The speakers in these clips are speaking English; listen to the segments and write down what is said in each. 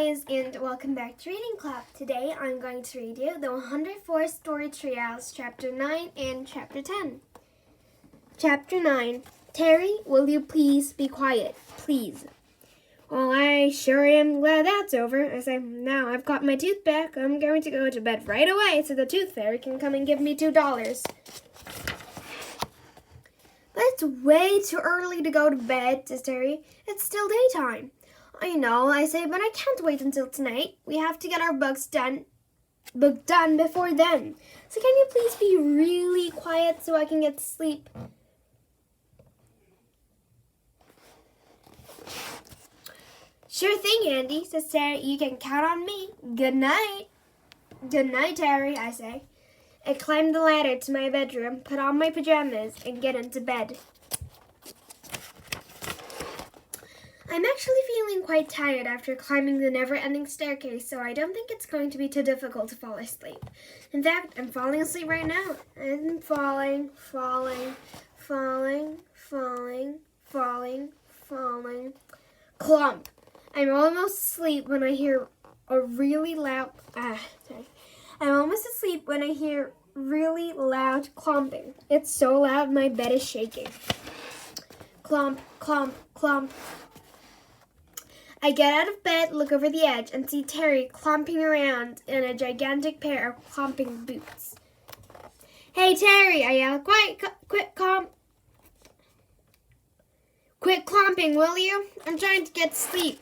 guys, and welcome back to Reading Club. Today I'm going to read you the 104 Story Treehouse, Chapter 9 and Chapter 10. Chapter 9. Terry, will you please be quiet? Please. Well, I sure am glad that's over. I say, now I've got my tooth back. I'm going to go to bed right away so the tooth fairy can come and give me $2. But it's way too early to go to bed, says Terry. It's still daytime. I know, I say, but I can't wait until tonight. We have to get our book done before then. So can you please be really quiet so I can get to sleep? Sure thing, Andy, says Terry. You can count on me. Good night. Good night, Terry, I say. I climb the ladder to my bedroom, put on my pajamas, and get into bed. I'm actually feeling quite tired after climbing the never-ending staircase, so I don't think it's going to be too difficult to fall asleep. In fact, I'm falling asleep right now. I'm falling. Clump. I'm almost asleep when I hear a really loud... I'm almost asleep when I hear really loud clomping. It's so loud my bed is shaking. Clomp, clomp, clomp. I get out of bed, look over the edge, and see Terry clomping around in a gigantic pair of clomping boots. Hey, Terry, I yell. Quit clomping, will you? I'm trying to get to sleep.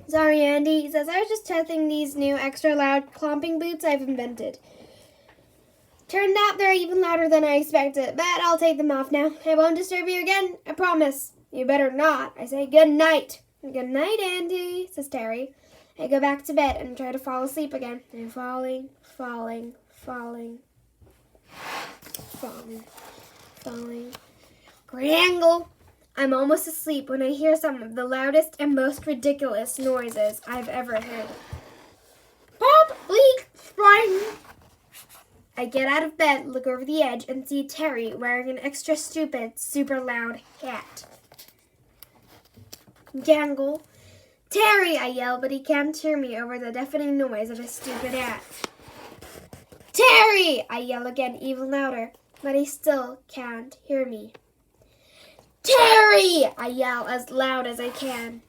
Sorry, Andy, he says. I was just testing these new extra loud clomping boots I've invented. Turned out they're even louder than I expected, but I'll take them off now. I won't disturb you again, I promise. You better not. I say, good night. Good night, Andy, says Terry. I go back to bed and try to fall asleep again. I'm falling. Great angle. I'm almost asleep when I hear some of the loudest and most ridiculous noises I've ever heard. Pop, bleak, spring. I get out of bed, look over the edge, and see Terry wearing an extra stupid, super loud hat. Jangle. Terry, I yell, but he can't hear me over the deafening noise of his stupid hat. Terry, I yell again, even louder, but he still can't hear me. Terry, I yell as loud as I can.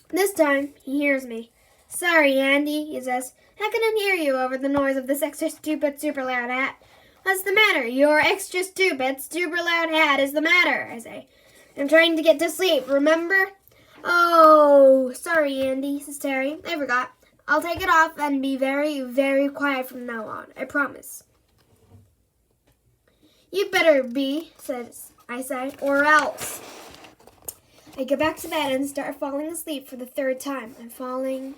This time, he hears me. Sorry, Andy, he says. I couldn't hear you over the noise of this extra stupid, super loud hat. What's the matter? Your extra stupid, super loud hat is the matter, I say. I'm trying to get to sleep, remember? Oh, sorry, Andy, says Terry. I forgot. I'll take it off and be very, very quiet from now on. I promise. You better be, I say, or else. I get back to bed and start falling asleep for the third time. I'm falling.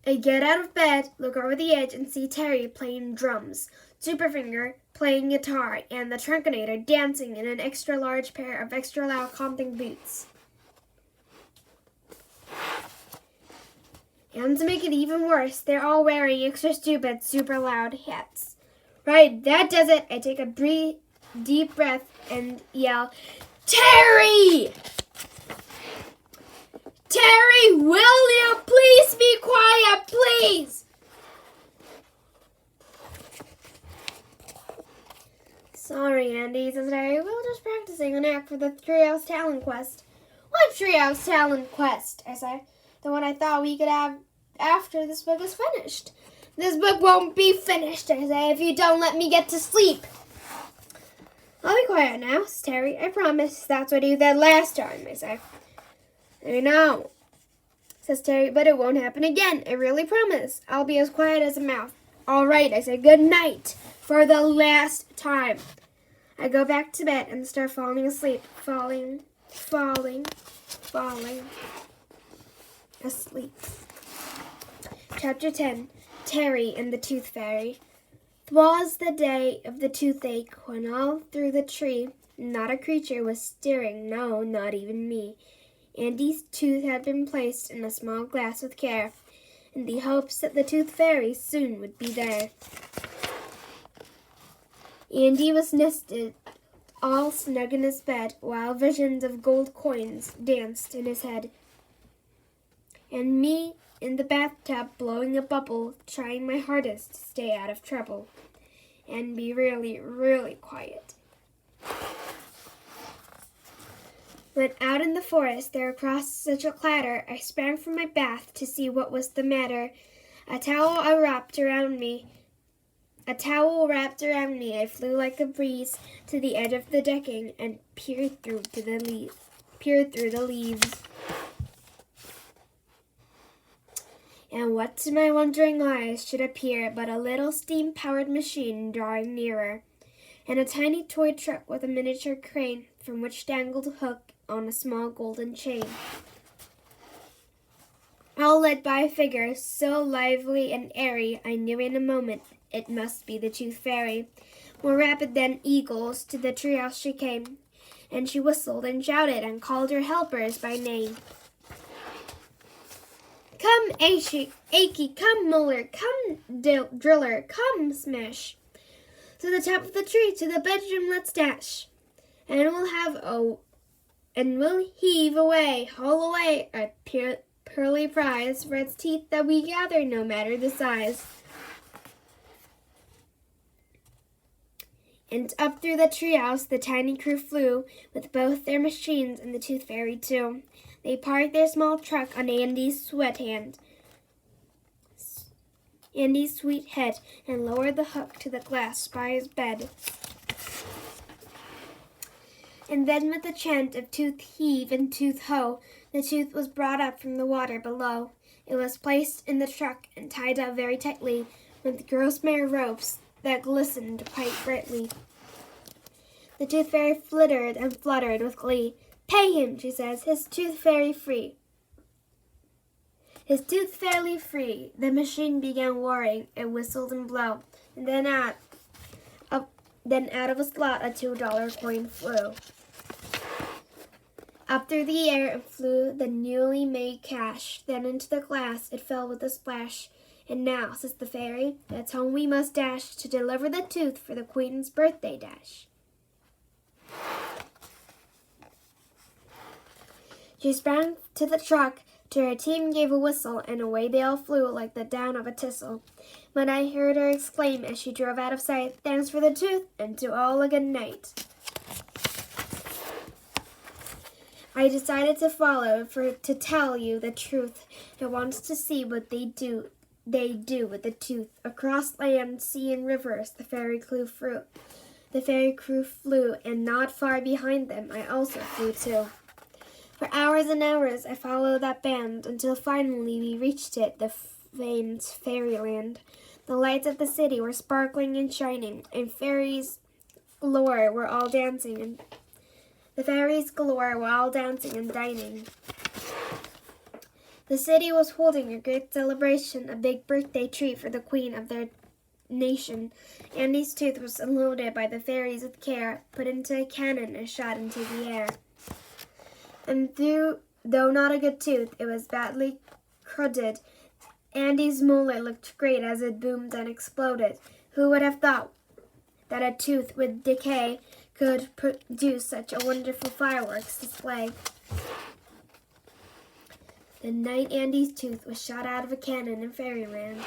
I get out of bed, look over the edge, and see Terry playing drums, Superfinger playing guitar, and the Trunkinator dancing in an extra large pair of extra loud clomping boots. And to make it even worse, they're all wearing extra stupid, super loud hats. Right, that does it. I take a deep breath and yell, Terry! Terry, will you please be quiet, please? Sorry, Andy, says Terry. We're just practicing an act for the Treehouse Talent Quest. What Treehouse Talent Quest? I say. The one I thought we could have after this book is finished. This book won't be finished, I say, if you don't let me get to sleep. I'll be quiet now, says Terry. I promise. That's what you did last time, I say. I know, says Terry, but it won't happen again. I really promise. I'll be as quiet as a mouse. All right, I say, good night for the last time. I go back to bed and start falling asleep. Falling asleep. Chapter 10. Terry and the Tooth Fairy. 'Twas the day of the toothache when all through the tree not a creature was stirring, no, not even me. Andy's tooth had been placed in a small glass with care, in the hopes that the Tooth Fairy soon would be there. Andy was nested all snug in his bed, while visions of gold coins danced in his head. And me in the bathtub blowing a bubble, trying my hardest to stay out of trouble and be really, really quiet. When out in the forest there across such a clatter, I sprang from my bath to see what was the matter. A towel wrapped around me, I flew like a breeze to the edge of the decking and peered through the leaves. And what to my wondering eyes should appear but a little steam-powered machine drawing nearer, and a tiny toy truck with a miniature crane from which dangled a hook on a small golden chain. All led by a figure so lively and airy, I knew in a moment it must be the Tooth Fairy. More rapid than eagles to the treehouse she came, and she whistled and shouted and called her helpers by name. Come, Achy, come, Muller, come, Driller, come, Smash. To the top of the tree, to the bedroom, let's dash. And we'll heave away, haul away our pearly prize for its teeth that we gather, no matter the size. And up through the treehouse the tiny crew flew, with both their machines and the Tooth Fairy too. They parked their small truck on Andy's sweet head, and lowered the hook to the glass by his bed. And then with the chant of tooth heave and tooth ho, the tooth was brought up from the water below. It was placed in the truck and tied up very tightly with grosmere ropes that glistened quite brightly. The Tooth Fairy flittered and fluttered with glee. Pay him, she says, his Tooth Fairy free. His Tooth Fairy free. The machine began whirring. It whistled and blew. And then out of a slot a $2 coin flew. Up through the air it flew the newly made cash. Then into the glass it fell with a splash. And now, says the fairy, it's home we must dash to deliver the tooth for the Queen's birthday dash. She sprang to the truck, to her team gave a whistle, and away they all flew like the down of a thistle. When I heard her exclaim as she drove out of sight, thanks for the tooth, and to all a good night. I decided to follow, to tell you the truth. I wanted to see what they do with the tooth. Across land, sea, and rivers, the fairy crew flew, and not far behind them I also flew too. For hours and hours I followed that band, until finally we reached it, the famed fairyland. The lights of the city were sparkling and shining, and fairies galore were all dancing and dining. The city was holding a great celebration, a big birthday treat for the queen of their nation. Andy's tooth was unloaded by the fairies with care, put into a cannon and shot into the air. And though not a good tooth, it was badly cruded. Andy's molar looked great as it boomed and exploded. Who would have thought that a tooth with decay could produce such a wonderful fireworks display? The night Andy's tooth was shot out of a cannon in Fairyland.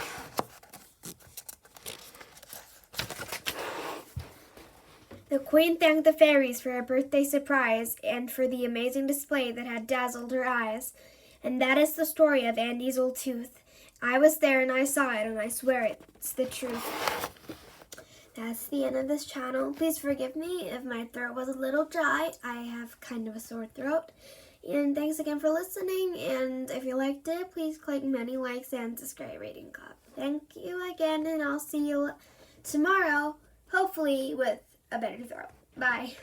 The Queen thanked the fairies for her birthday surprise and for the amazing display that had dazzled her eyes. And that is the story of Andy's old tooth. I was there and I saw it, and I swear it's the truth. That's the end of this channel. Please forgive me if my throat was a little dry. I have kind of a sore throat. And thanks again for listening. And if you liked it, please click many likes and subscribe, rating, club. Thank you again, and I'll see you tomorrow, hopefully with a better throat. Bye.